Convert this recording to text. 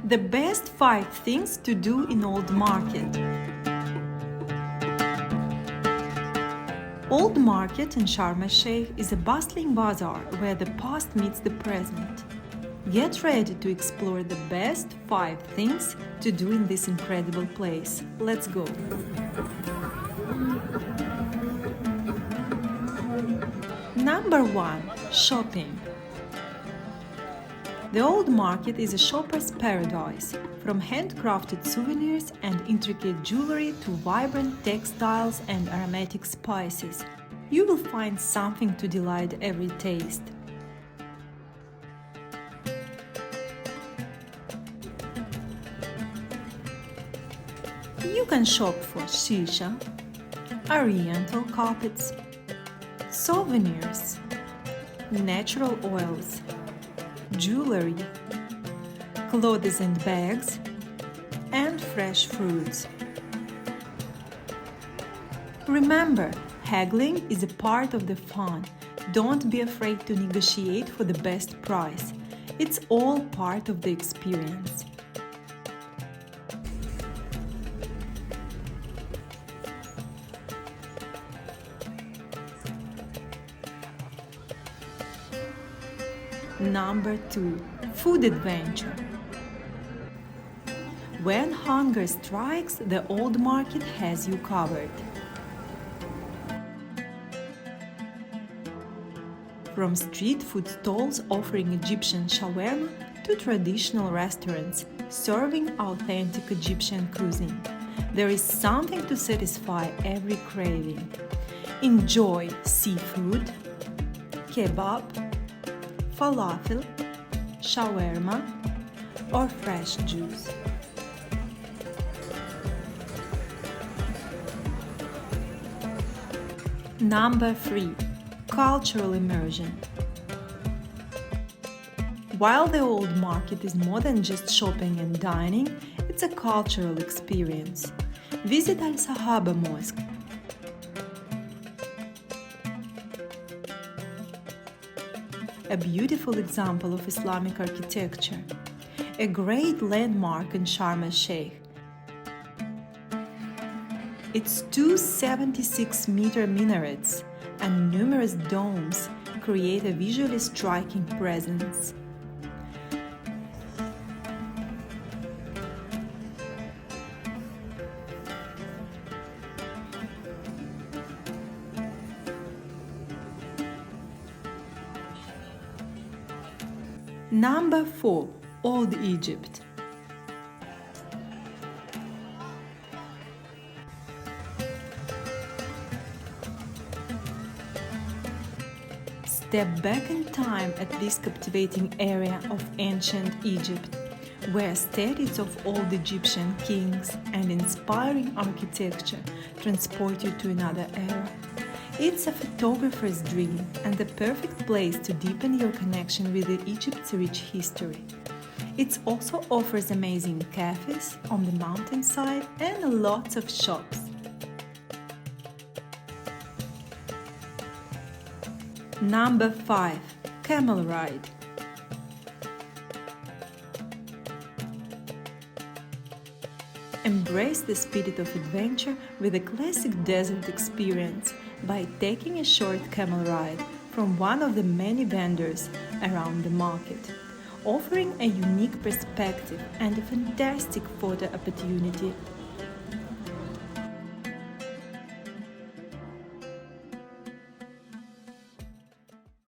The best 5 things to do in Old Market. Old Market in Sharm El Sheikh is a bustling bazaar where the past meets the present. Get ready to explore the best 5 things to do in this incredible place. Let's go! Number 1. Shopping. The Old Market is a shopper's paradise, from handcrafted souvenirs and intricate jewelry to vibrant textiles and aromatic spices. You will find something to delight every taste. You can shop for shisha, oriental carpets, souvenirs, natural oils, jewelry, clothes and bags, and fresh fruits. Remember, haggling is a part of the fun. Don't be afraid to negotiate for the best price. It's all part of the experience. Number 2. Food adventure. When hunger strikes, the Old Market has you covered. From street food stalls offering Egyptian shawarma to traditional restaurants serving authentic Egyptian cuisine, there is something to satisfy every craving. Enjoy seafood, kebab, falafel, shawarma, or fresh juice. Number 3. Cultural immersion. While the Old Market is more than just shopping and dining, it's a cultural experience. Visit Sahaba Mosque, a beautiful example of Islamic architecture, a great landmark in Sharm El Sheikh. Its 276-meter minarets and numerous domes create a visually striking presence. Number 4. Old Egypt. Step back in time at this captivating area of ancient Egypt, where aesthetics of old Egyptian kings and inspiring architecture transport you to another era. It's a photographer's dream and the perfect place to deepen your connection with Egypt's rich history. It also offers amazing cafes on the mountainside and lots of shops. Number 5. Camel Ride. Embrace the spirit of adventure with a classic desert experience by taking a short camel ride from one of the many vendors around the market, offering a unique perspective and a fantastic photo opportunity